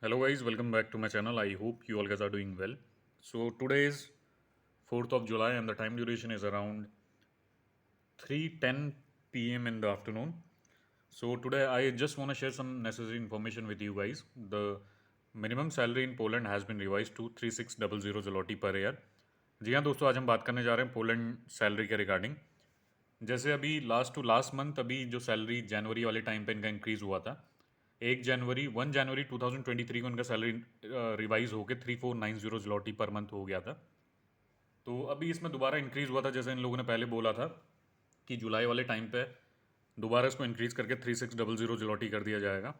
Hello guys, welcome back to my channel. I hope you all guys are doing well. So today is 4th of July and the time duration is around 3:10 p.m. in the afternoon. So today I just want to share some necessary information with you guys. The minimum salary in Poland has been revised to 3600 zloty per year. जी हाँ दोस्तों, आज हम बात करने जा रहे हैं Poland salary के रिगार्डिंग। जैसे अभी लास्ट टू लास्ट मंथ अभी जो सैलरी जनवरी वाले टाइम पे इनका इंक्रीज़ हुआ था, 1 जनवरी 2023 को इनका सैलरी रिवाइज होकर 3490 zloty पर मंथ हो गया था। तो अभी इसमें दोबारा इंक्रीज़ हुआ था, जैसे इन लोगों ने पहले बोला था कि जुलाई वाले टाइम पे दोबारा इसको इंक्रीज़ करके 3600 zloty कर दिया जाएगा।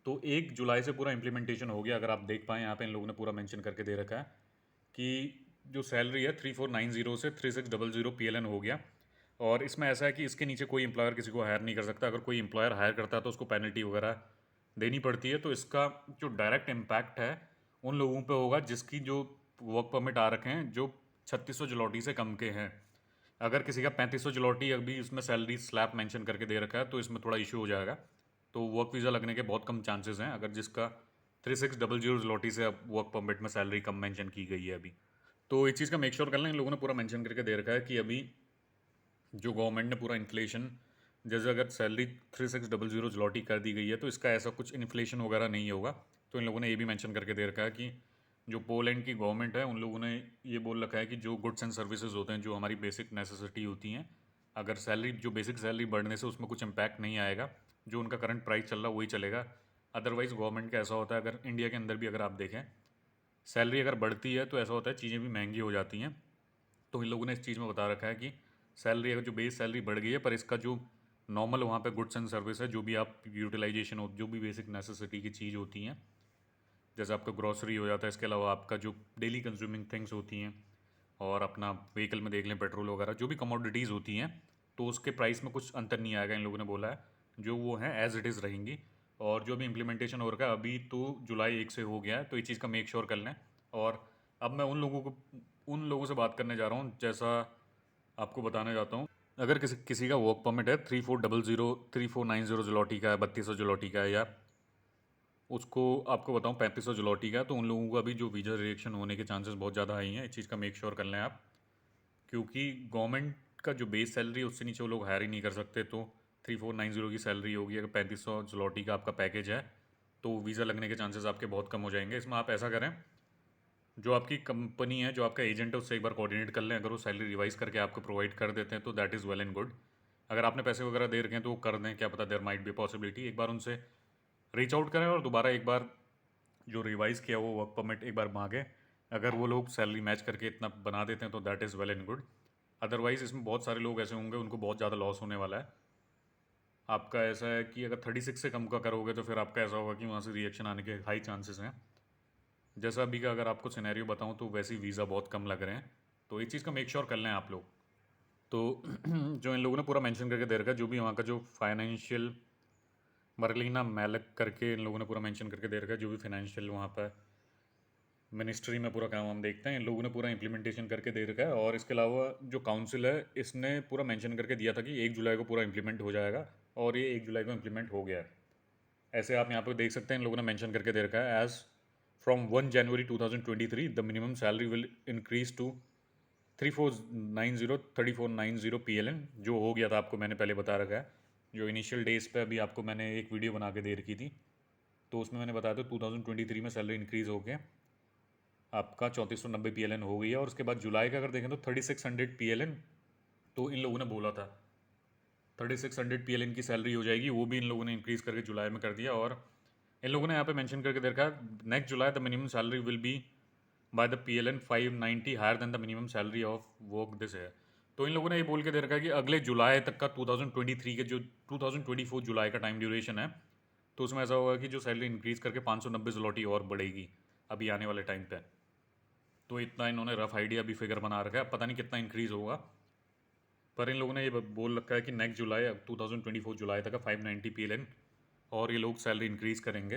तो 1 जुलाई से पूरा इम्प्लीमेंटेशन हो गया। अगर आप देख पाएँ यहाँ पे इन लोगों ने पूरा मेंशन करके दे रखा है कि जो सैलरी है 3490 से 3600 PLN हो गया। और इसमें ऐसा है कि इसके नीचे कोई एम्प्लॉयर किसी को हायर नहीं कर सकता। अगर कोई एम्प्लॉयर हायर करता है तो उसको पेनल्टी वगैरह देनी पड़ती है। तो इसका जो डायरेक्ट इम्पैक्ट है उन लोगों पे होगा जिसकी जो वर्क परमिट आ रखे हैं जो 3600 जलौटी से कम के हैं। अगर किसी का 3500 जलौटी अभी इसमें सैलरी स्लैब मेंशन करके दे रखा है तो इसमें थोड़ा इशू हो जाएगा। तो वर्क वीज़ा लगने के बहुत कम चांसेस हैं अगर जिसका 3600 जलौटी से अब वर्क परमिट में सैलरी कम मेंशन की गई है अभी। तो इस चीज़ का मेक श्योर कर लें, इन लोगों ने पूरा मेंशन करके दे रखा है कि अभी जो गवर्नमेंट ने पूरा इन्फ्लेशन, जैसे अगर सैलरी 3600 जलौटी कर दी गई है तो इसका ऐसा कुछ इन्फ्लेशन वगैरह नहीं होगा। तो इन लोगों ने ये भी मेंशन करके दे रखा है कि जो पोलैंड की गवर्नमेंट है उन लोगों ने ये बोल रखा है कि जो गुड्स एंड सर्विसेज होते हैं, जो हमारी बेसिक नेसेसिटी होती हैं, अगर सैलरी जो बेसिक सैलरी बढ़ने से उसमें कुछ इम्पैक्ट नहीं आएगा। जो उनका करंट प्राइस चल रहा है वही चलेगा। अदरवाइज़ गवर्नमेंट का ऐसा होता है, अगर इंडिया के अंदर भी अगर आप देखें सैलरी अगर बढ़ती है तो ऐसा होता है चीज़ें भी महंगी हो जाती हैं। तो इन लोगों ने इस चीज़ में बता रखा है कि सैलरी अगर जो बेस सैलरी बढ़ गई है पर इसका जो नॉर्मल वहाँ पे गुड्स एंड सर्विस है, जो भी आप यूटिलाइजेशन हो, जो भी बेसिक नेसेसिटी की चीज़ होती हैं, जैसे आपका ग्रॉसरी हो जाता है, इसके अलावा आपका जो डेली कंज्यूमिंग थिंग्स होती हैं और अपना व्हीकल में देख लें पेट्रोल वगैरह जो भी कमोडिटीज़ होती हैं, तो उसके प्राइस में कुछ अंतर नहीं आएगा। इन लोगों ने बोला है जो वो हैं एज़ इट इज़ रहेंगी। और जो भी इम्प्लीमेंटेशन हो रखा है अभी तो जुलाई 1 से हो गया है, तो ये चीज़ का मेक श्योर कर लें। और अब मैं उन लोगों से बात करने जा रहा हूँ, जैसा आपको बताने जाता हूँ। अगर किसी किसी का वर्क परमिट है 3490 जलौटी का है, 3200 जलौटी का है, या उसको आपको बताऊँ 3500 जलौटी का है, तो उन लोगों को अभी जो वीज़ा रिजेक्शन होने के चांसेस बहुत ज़्यादा हाई हैं। इस चीज़ का मेक श्योर कर लें आप, क्योंकि गवर्नमेंट का जो बेस सैलरी है उससे नीचे वो लोग हायर ही नहीं कर सकते। तो 3490 की सैलरी होगी, अगर 3500 जलौटी का आपका पैकेज है तो वीज़ा लगने के चांसेस आपके बहुत कम हो जाएंगे। इसमें आप ऐसा करें, जो आपकी कंपनी है, जो आपका एजेंट है, उससे एक बार कोऑर्डिनेट कर लें। अगर वो सैलरी रिवाइज करके आपको प्रोवाइड कर देते हैं तो that is well and good. अगर आपने पैसे वगैरह दे रखे हैं तो वो कर दें, क्या पता देयर माइट बी पॉसिबिलिटी। एक बार उनसे रीच आउट करें और दोबारा एक बार जो रिवाइज़ किया वो वर्क परमिट एक बार मांगे। अगर वो लोग सैलरी मैच करके इतना बना देते हैं तो that is well and good. Otherwise इसमें बहुत सारे लोग ऐसे होंगे उनको बहुत ज़्यादा लॉस होने वाला है। आपका ऐसा है कि अगर 36 से कम का करोगे तो फिर आपका ऐसा होगा कि वहाँ से रिएक्शन आने के हाई चांसेस हैं। जैसा अभी का अगर आपको सिनेरियो बताऊँ तो वैसे ही वीज़ा बहुत कम लग रहे हैं। तो इस चीज़ का मेक श्योर कर लें आप लोग। तो जो इन लोगों ने पूरा मेंशन करके दे रखा है, जो भी वहाँ का जो फाइनेंशियल मरलिना मैलक करके इन लोगों ने पूरा मेंशन करके दे रखा है, जो भी फाइनेंशियल वहाँ पर मिनिस्ट्री में पूरा काम हम देखते हैं, इन लोगों ने पूरा इम्प्लीमेंटेशन करके दे रखा है। और इसके अलावा जो काउंसिल है इसने पूरा मेंशन करके दिया था कि 1 जुलाई को पूरा इम्प्लीमेंट हो जाएगा, और ये 1 जुलाई को इम्प्लीमेंट हो गया है। ऐसे आप यहाँ पर देख सकते हैं, इन लोगों ने मेंशन करके दे रखा है as from 1 January 2023 the minimum salary will increase to 3490 PLN, जो हो गया था आपको मैंने पहले बता रखा है। जो इनिशियल डेज पे अभी आपको मैंने एक वीडियो बना के दे रखी थी, तो उसमें मैंने बताया था 2023 में सैलरी इंक्रीज़ हो के आपका 3490 PLN हो गई है। और उसके बाद जुलाई का अगर देखें तो 3600 PLN, तो इन लोगों ने बोला था 3600 PLN की सैलरी हो जाएगी, वो भी इन लोगों ने इंक्रीज़ करके जुलाई में कर दिया। और इन लोगों ने यहाँ पे मेंशन करके दे रखा है next July the minimum salary will be by the PLN 590 higher than the minimum salary of work this है। तो इन लोगों ने ये बोल के दे रखा है कि अगले जुलाई तक का 2023 के जो 2024 जुलाई का टाइम ड्यूरेशन है, तो उसमें ऐसा होगा कि जो सैलरी इंक्रीज़ करके 590 zloty और बढ़ेगी अभी आने वाले टाइम पे। तो इतना इन्होंने रफ आइडिया भी फिगर बना रखा है, पता नहीं कितना इंक्रीज़ होगा, पर इन लोगों ने ये बोल रखा है कि नेक्स्ट जुलाई 2024 जुलाई तक का 590 PLN और ये लोग सैलरी इंक्रीज़ करेंगे।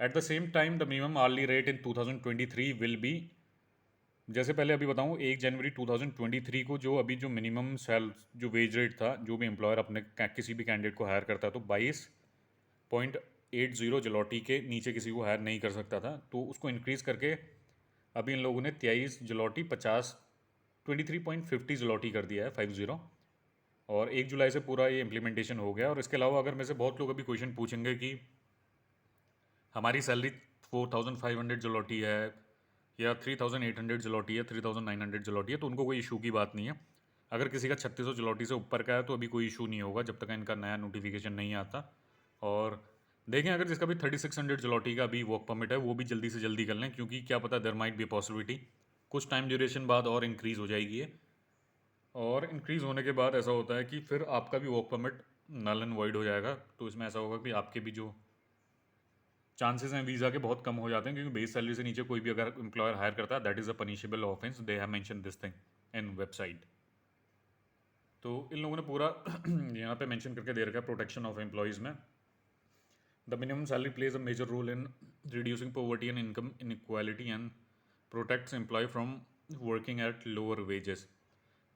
At the same time the minimum hourly rate in 2023 will be, जैसे पहले अभी बताऊँ 1 जनवरी 2023 को जो अभी जो मिनिमम जो वेज रेट था, जो भी एम्प्लॉयर अपने किसी भी कैंडिडेट को हायर करता है तो 22.8 0.80 जलौटी के नीचे किसी को हायर नहीं कर सकता था, तो उसको इंक्रीज़ करके अभी इन लोगों ने 23 जलौटी 23.50 जलौटी कर दिया है, 50। और 1 जुलाई से पूरा ये इम्प्लीमेंटेशन हो गया। और इसके अलावा अगर मेरे से बहुत लोग अभी क्वेश्चन पूछेंगे कि हमारी सैलरी 4,500 जलौटी है या 3,800 जलौटी है, 3,900 जलौटी है, तो उनको कोई इशू की बात नहीं है। अगर किसी का 3600 जलौटी से ऊपर का है तो अभी कोई इशू नहीं होगा जब तक इनका नया नोटिफिकेशन नहीं आता। और देखें, अगर जिसका भी 3600 जलौटी का अभी वर्क परमिट है वो भी जल्दी से जल्दी कर लें, क्योंकि क्या पता देयर माइट बी पॉसिबिलिटी कुछ टाइम ड्यूरेशन बाद और इंक्रीज़ हो जाएगी ये। और इंक्रीज़ होने के बाद ऐसा होता है कि फिर आपका भी work permit null and void हो जाएगा। तो इसमें ऐसा होगा कि आपके भी जो चांसेस हैं वीज़ा के बहुत कम हो जाते हैं, क्योंकि बेस सैलरी से नीचे कोई भी अगर एम्प्लॉयर हायर करता है that is a punishable offence. They have mention this thing in website. तो इन लोगों ने पूरा यहाँ पे मेंशन करके दे रखा है प्रोटेक्शन ऑफ एम्प्लॉयज़ में। The minimum salary plays a major role in reducing poverty and income inequality and protects employee from working at lower wages.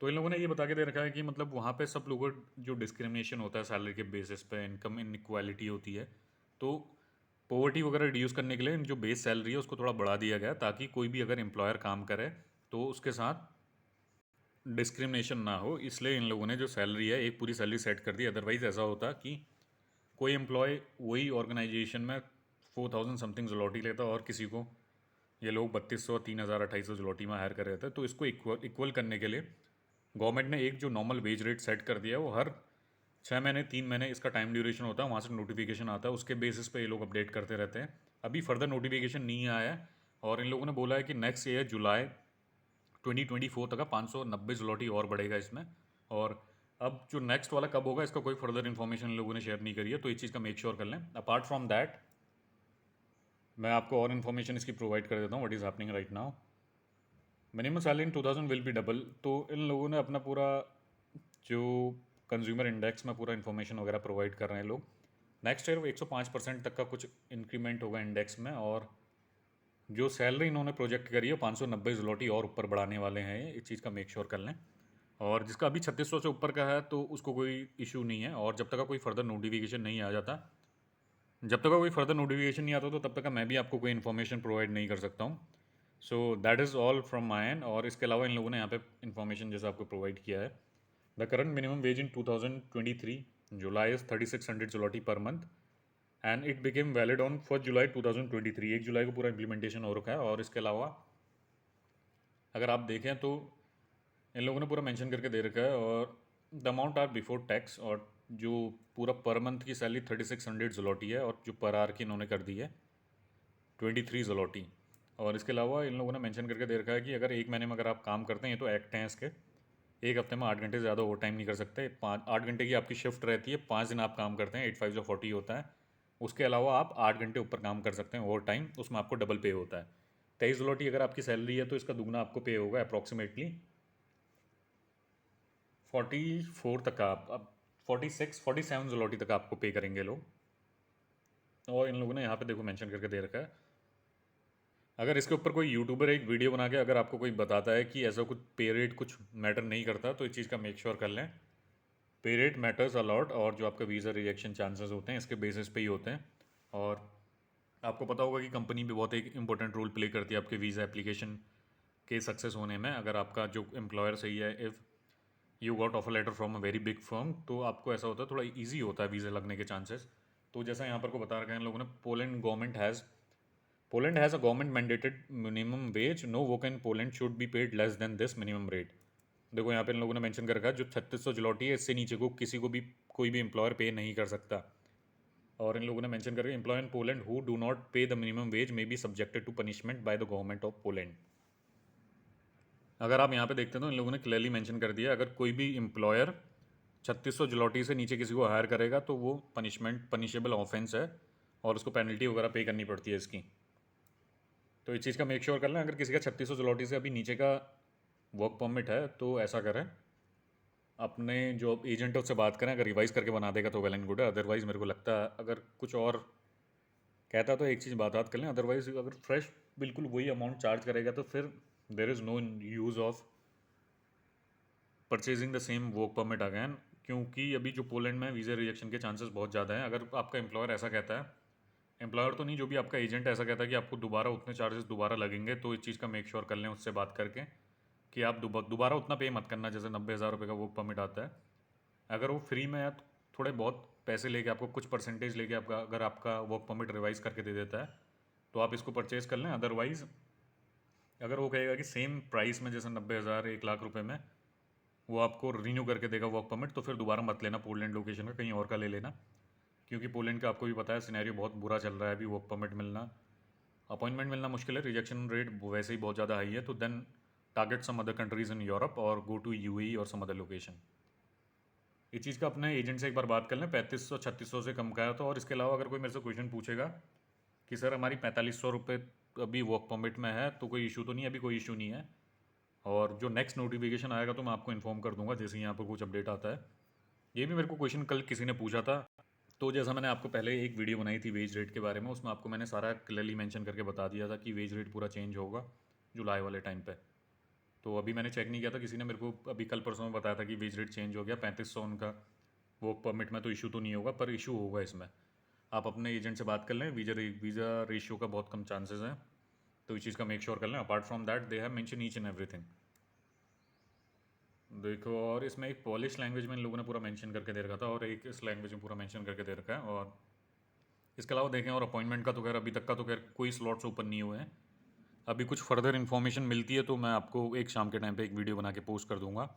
तो इन लोगों ने ये बता के दे रखा है कि मतलब वहाँ पे सब लोगों जो डिस्क्रिमिनेशन होता है सैलरी के बेसिस पे, इनकम इनइक्वालिटी होती है, तो पॉवर्टी वगैरह रिड्यूस करने के लिए जो बेस सैलरी है उसको थोड़ा बढ़ा दिया गया, ताकि कोई भी अगर एम्प्लॉयर काम करे तो उसके साथ डिस्क्रिमिनेशन ना हो। इसलिए इन लोगों ने जो सैलरी है एक पूरी सैलरी सेट कर दी। अदरवाइज़ ऐसा होता कि कोई एम्प्लॉय वही ऑर्गेनाइजेशन में 4,000 समथिंग जलौटी लेता और किसी को ये लोग 3200, 3,000, 2,800 जलौटी में हायर कर रहे थे। तो इसको इक्वल करने के लिए गवर्नमेंट ने एक जो नॉर्मल वेज रेट सेट कर दिया है, वो हर 6 महीने 3 महीने इसका टाइम ड्यूरेशन होता है, वहाँ से नोटिफिकेशन आता है, उसके बेसिस पे ये लोग अपडेट करते रहते हैं। अभी फर्दर नोटिफिकेशन नहीं आया है और इन लोगों ने बोला है कि नेक्स्ट ईयर जुलाई 2024 तक 590 जलौटी और बढ़ेगा इसमें। और अब जो नेक्स्ट वाला कब होगा इसका कोई फर्दर इन्फॉर्मेशन इन लोगों ने शेयर नहीं करी है, तो इस चीज़ का मेक श्योर कर लें। अपार्ट फ्रॉम दैट मैं आपको और इन्फॉर्मेशन इसकी प्रोवाइड कर देता हूँ what is happening right now. Minimum salary in 2000 will be double. तो इन लोगों ने अपना पूरा जो कंज्यूमर इंडेक्स में पूरा इन्फॉर्मेशन वगैरह प्रोवाइड कर रहे हैं लोग। नेक्स्ट ईयर 105% तक का कुछ इंक्रीमेंट होगा इंडेक्स में। और जो सैलरी इन्होंने प्रोजेक्ट करी है 590 जलौटी और ऊपर बढ़ाने वाले हैं, इस चीज़ का मेक श्योर कर लें। और जिसका अभी 3600 से ऊपर का है तो उसको कोई इशू नहीं है। और जब तक का कोई फर्दर नोटिफिकेशन नहीं आ जाता, जब तक का कोई फर्दर नोटिफिकेशन नहीं आता तो तब तक का मैं भी आपको कोई इन्फॉर्मेशन प्रोवाइड नहीं कर सकता हूँ। So that is all from my and. और इसके अलावा इन लोगों ने यहाँ पे इन्फॉर्मेशन जैसा आपको प्रोवाइड किया है। The current minimum ways in 2023 July is 3600 zloty per month and it became valid on 1 जुलाई 2023। 1 जुलाई को पूरा इम्प्लीमेंटेशन हो रखा है। और इसके अलावा अगर आप देखें तो इन लोगों ने पूरा मेंशन करके दे रखा है। और the amount are before tax, और जो पूरा पर मंथ की सैलरी 3600 zloty है और जो पर आवर की इन्होंने कर दी है 23 zloty। और इसके अलावा इन लोगों ने मेंशन करके दे रखा है कि अगर एक महीने में अगर आप काम करते हैं, ये तो एक्ट हैं इसके, एक हफ्ते में 8 घंटे से ज़्यादा ओवर टाइम नहीं कर सकते। 8 घंटे की आपकी शिफ्ट रहती है, 5 दिन आप काम करते हैं, 8 5 जो 40 होता है। उसके अलावा आप 8 घंटे ऊपर काम कर सकते हैं ओवर टाइम, उसमें आपको डबल पे होता है। 23 zloty अगर आपकी सैलरी है तो इसका दुगना आपको पे होगा, अप्रॉक्सीमेटली 44 तक का आप अब 46 47 zloty तक आपको पे करेंगे लोग। और इन लोगों ने यहाँ पे देखो मेंशन करके दे रखा है, अगर इसके ऊपर कोई यूट्यूबर एक वीडियो बना के अगर आपको कोई बताता है कि ऐसा कुछ पे रेट कुछ मैटर नहीं करता, तो इस चीज़ का मेक श्योर कर लें। पे रेट मैटर्स अलॉट। और जो आपका वीज़ा रिजेक्शन चांसेस होते हैं इसके बेसिस पे ही होते हैं। और आपको पता होगा कि कंपनी भी बहुत एक इंपॉर्टेंट रोल प्ले करती है आपके वीज़ा एप्लीकेशन के सक्सेस होने में। अगर आपका जो एम्प्लॉयर सही है, if you got offer letter from a very big firm, तो आपको ऐसा होता है थोड़ा ईजी होता है वीज़ा लगने के चांसेस। तो जैसा यहाँ पर को बता रखा है इन लोगों ने, Poland has a government mandated minimum wage. No worker in Poland should be paid less than this minimum rate. देखो यहाँ पे इन लोगों ने मेंशन कर रखा है जो 3600 zloty है इससे नीचे को किसी को भी कोई भी एम्प्लॉयर पे नहीं कर सकता। और इन लोगों ने मेंशन करके employ in Poland who do not pay the minimum wage may be subjected to punishment by the government of Poland. अगर आप यहाँ पे देखते हैं तो इन लोगों ने क्लियरली मेंशन कर दिया, अगर कोई भी एम्प्लॉयर 3600 zloty से नीचे किसी को हायर करेगा तो वो पनिशेबल ऑफेंस है और उसको पेनल्टी वगैरह पे करनी पड़ती है इसकी। तो इस चीज़ का मेक श्योर कर लें, अगर किसी का 3600 zloty से अभी नीचे का वर्क परमिट है तो ऐसा करें, अपने जो एजेंट है उससे बात करें, अगर रिवाइज़ करके बना देगा तो वेल एंड गुड है। अदरवाइज़ मेरे को लगता है अगर कुछ और कहता तो एक चीज़ बात कर लें, अदरवाइज़ अगर फ्रेश बिल्कुल वही अमाउंट चार्ज करेगा तो फिर there is no use of purchasing the same work permit again. क्योंकि अभी जो पोलैंड में वीज़ा रिजेक्शन के चांसेस बहुत ज़्यादा हैं। अगर आपका एम्प्लॉयर ऐसा कहता है एम्प्लॉयर तो नहीं, जो भी आपका एजेंट ऐसा कहता है कि आपको दोबारा उतने चार्जेस दोबारा लगेंगे, तो इस चीज़ का मेक श्योर कर लें उससे बात करके कि आप दोबारा उतना पे मत करना, जैसे 90,000 रुपये का वर्क परमिट आता है। अगर वो फ्री में है तो थोड़े बहुत पैसे लेके आपको कुछ परसेंटेज लेके आपका अगर आपका वर्क परमिट रिवाइज़ करके दे देता है तो आप इसको परचेज़ कर लें। अदरवाइज़ अगर वो कहेगा कि सेम प्राइस में, जैसे 90,000 1 लाख रुपए में वो आपको रिन्यू करके देगा वर्क परमिट, तो फिर दोबारा मत लेना पोलैंड लोकेशन का, कहीं और का ले लेना, क्योंकि पोलैंड का आपको भी पता है सिनेरियो बहुत बुरा चल रहा है अभी। वर्क परमिट मिलना, अपॉइंटमेंट मिलना मुश्किल है, रिजेक्शन रेट वैसे ही बहुत ज़्यादा हाई है। तो then target some other countries in Europe और गो टू यूएई और सम अदर लोकेशन। इस चीज़ का अपने एजेंट से एक बार बात कर लें। 3500 से कम का है तो। और इसके अलावा अगर कोई मेरे से क्वेश्चन पूछेगा कि सर हमारी 4500 रुपये अभी वर्क परमिट में है तो कोई इशू तो नहीं है, अभी कोई इशू नहीं है, और जो नेक्स्ट नोटिफिकेशन आएगा तो मैं आपको इन्फॉर्म कर दूंगा जैसे ही यहाँ पर कुछ अपडेट आता है। ये भी मेरे को क्वेश्चन कल किसी ने पूछा था, तो जैसा मैंने आपको पहले एक वीडियो बनाई थी वेज रेट के बारे में, उसमें आपको मैंने सारा क्लियरली मेंशन करके बता दिया था कि वेज रेट पूरा चेंज होगा जुलाई वाले टाइम पे। तो अभी मैंने चेक नहीं किया था, किसी ने मेरे को अभी कल परसों में बताया था कि वेज रेट चेंज हो गया 3500 उनका वर्क परमिट में, तो इशू तो नहीं होगा, पर इशू होगा इसमें। आप अपने एजेंट से बात कर लें, वीज़ा रेशियो का बहुत कम चांसेस हैं, तो इस चीज़ का मेक श्योर कर लें। Apart from that they have mention each and everything. देखो, और इसमें एक पॉलिश लैंग्वेज में इन लोगों ने पूरा मेंशन करके दे रखा था और एक इस लैंग्वेज में पूरा मेंशन करके दे रखा है। और इसके अलावा देखें, और अपॉइंटमेंट का तो खैर अभी तक का तो खैर कोई स्लॉट्स ओपन नहीं हुए हैं। अभी कुछ फर्दर इन्फॉर्मेशन मिलती है तो मैं आपको एक शाम के टाइम पे एक वीडियो बना के पोस्ट कर दूंगा।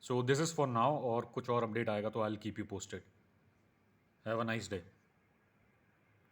So this is for now, और कुछ और अपडेट आएगा तो I will keep you posted. Have a nice day.